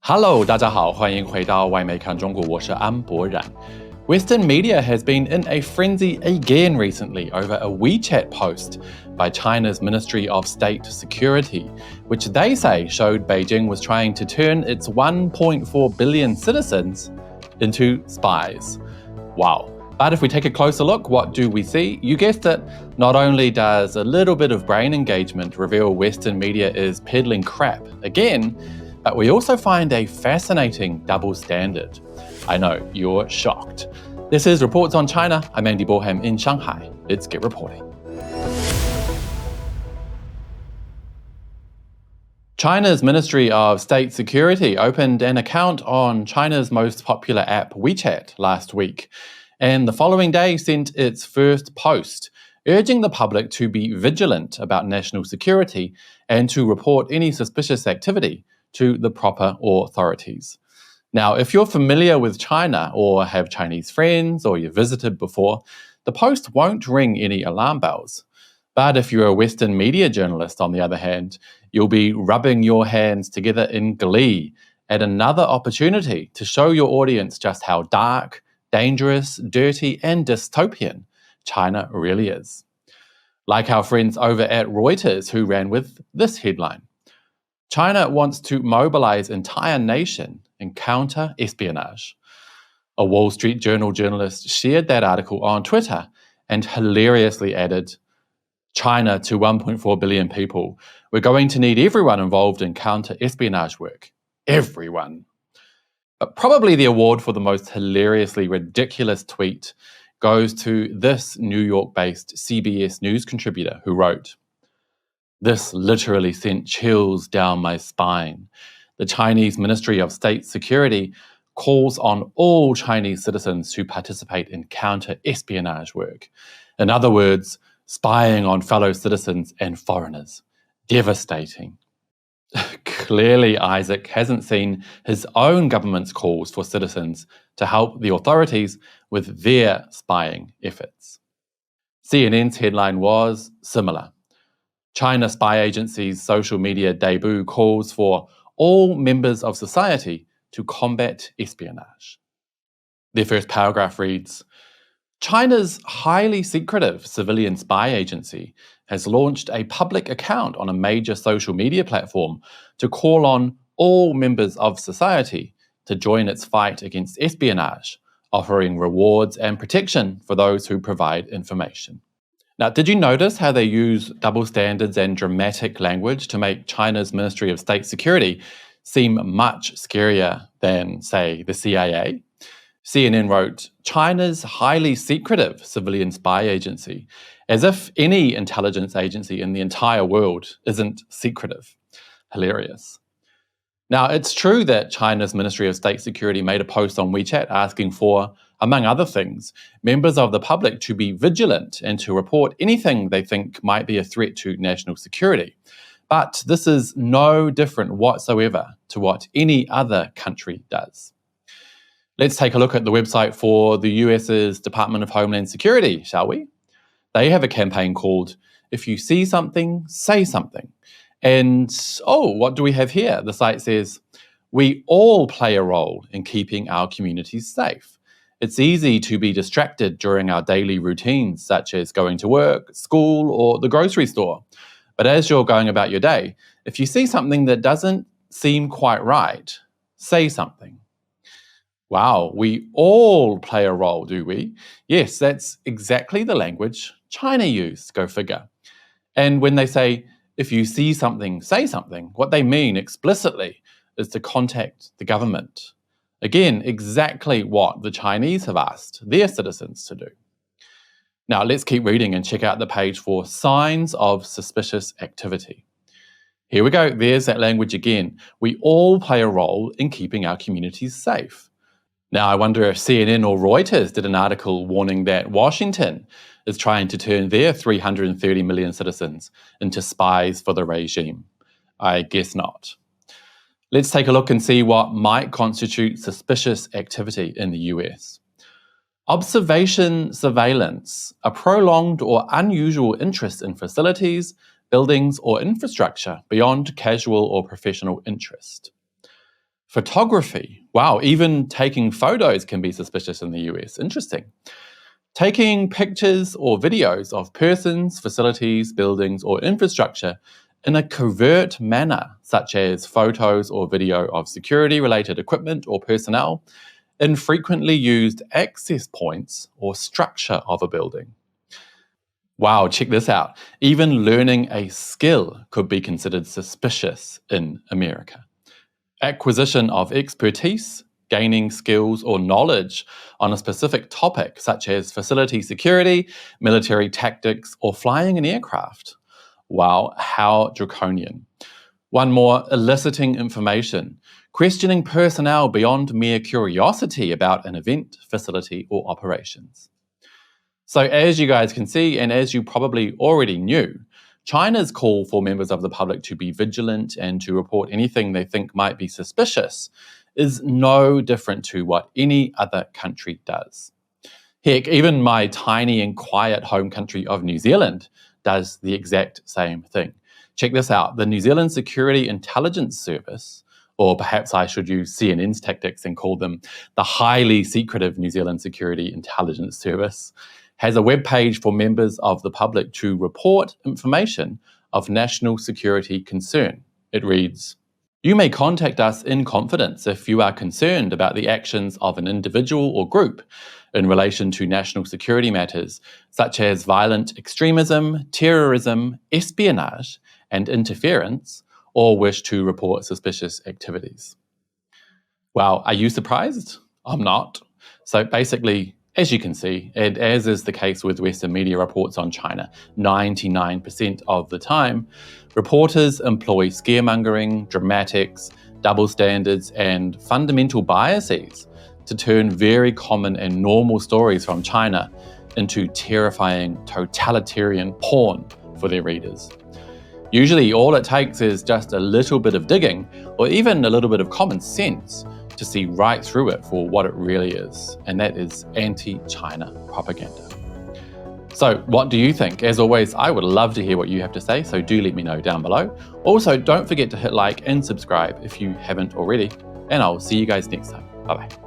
Hello， 大家好，欢迎回到外媒看中国，我是安博冉。Western media has been in a frenzy again recently over a WeChat post by China's Ministry of State Security, which they say showed Beijing was trying to turn its 1.4 billion citizens into spies. Wow. But if we take a closer look, what do we see? You guessed it, not only does a little bit of brain engagement reveal Western media is peddling crap again, but we also find a fascinating double standard. I know, you're shocked. This is Reports on China. I'm Andy Boreham in Shanghai. Let's get reporting. China's Ministry of State Security opened an account on China's most popular app, WeChat, last week, and the following day sent its first post, urging the public to be vigilant about national security and to report any suspicious activity to the proper authorities. Now, if you're familiar with China or have Chinese friends or you've visited before, the post won't ring any alarm bells. But if you're a Western media journalist, on the other hand, you'll be rubbing your hands together in glee at another opportunity to show your audience just how dark, dangerous, dirty, and dystopian China really is. Like our friends over at Reuters, who ran with this headline: China wants to mobilize entire nation in counter-espionage. A Wall Street Journal journalist shared that article on Twitter and hilariously added, China to 1.4 billion people. We're going to need everyone involved in counter-espionage work. Everyone. But probably the award for the most hilariously ridiculous tweet goes to this New York-based CBS News contributor who wrote, "This literally sent chills down my spine. The Chinese Ministry of State Security calls on all Chinese citizens to participate in counter-espionage work. In other words, spying on fellow citizens and foreigners. Devastating." Clearly, Isaac hasn't seen his own government's calls for citizens to help the authorities with their spying efforts. CNN's headline was similar. China spy agency's social media debut calls for all members of society to combat espionage. Their first paragraph reads, China's highly secretive civilian spy agency has launched a public account on a major social media platform to call on all members of society to join its fight against espionage, offering rewards and protection for those who provide information. Now, did you notice how they use double standards and dramatic language to make China's Ministry of State Security seem much scarier than, say, the CIA? CNN wrote, China's highly secretive civilian spy agency, as if any intelligence agency in the entire world isn't secretive. Hilarious. Now, it's true that China's Ministry of State Security made a post on WeChat asking for, among other things, members of the public to be vigilant and to report anything they think might be a threat to national security. But this is no different whatsoever to what any other country does. Let's take a look at the website for the US's Department of Homeland Security, shall we? They have a campaign called If You See Something, Say Something. And, what do we have here? The site says, we all play a role in keeping our communities safe. It's easy to be distracted during our daily routines, such as going to work, school, or the grocery store. But as you're going about your day, if you see something that doesn't seem quite right, say something. Wow, we all play a role, do we? Yes, that's exactly the language China used, go figure. And when they say, if you see something, say something, what they mean explicitly is to contact the government. Again, exactly what the Chinese have asked their citizens to do. Now, let's keep reading and check out the page for signs of suspicious activity. Here we go, there's that language again. We all play a role in keeping our communities safe. Now, I wonder if CNN or Reuters did an article warning that Washington is trying to turn their 330 million citizens into spies for the regime. I guess not. Let's take a look and see what might constitute suspicious activity in the US. Observation surveillance, a prolonged or unusual interest in facilities, buildings, or infrastructure beyond casual or professional interest. Photography. Wow, even taking photos can be suspicious in the US. Interesting. Taking pictures or videos of persons, facilities, buildings, or infrastructure in a covert manner, such as photos or video of security related equipment or personnel, in frequently used access points or structure of a building. Wow, check this out. Even learning a skill could be considered suspicious in America. Acquisition of expertise, gaining skills or knowledge on a specific topic, such as facility security, military tactics, or flying an aircraft. Wow, how draconian. One more, eliciting information, questioning personnel beyond mere curiosity about an event, facility, or operations. So, as you guys can see, and as you probably already knew, China's call for members of the public to be vigilant and to report anything they think might be suspicious is no different to what any other country does. Heck, even my tiny and quiet home country of New Zealand does the exact same thing. Check this out. The New Zealand Security Intelligence Service, or perhaps I should use CNN's tactics and call them the highly secretive New Zealand Security Intelligence Service, has a webpage for members of the public to report information of national security concern. It reads, "You may contact us in confidence if you are concerned about the actions of an individual or group in relation to national security matters, such as violent extremism, terrorism, espionage, and interference, or wish to report suspicious activities." Wow, are you surprised? I'm not. So basically, as you can see, and as is the case with Western media reports on China, 99% of the time, reporters employ scaremongering, dramatics, double standards, and fundamental biases to turn very common and normal stories from China into terrifying totalitarian porn for their readers. Usually all it takes is just a little bit of digging or even a little bit of common sense to see right through it for what it really is, and that is anti-China propaganda. So what do you think? As always, I would love to hear what you have to say, so do let me know down below. Also, don't forget to hit like and subscribe if you haven't already, and I'll see you guys next time. Bye-bye.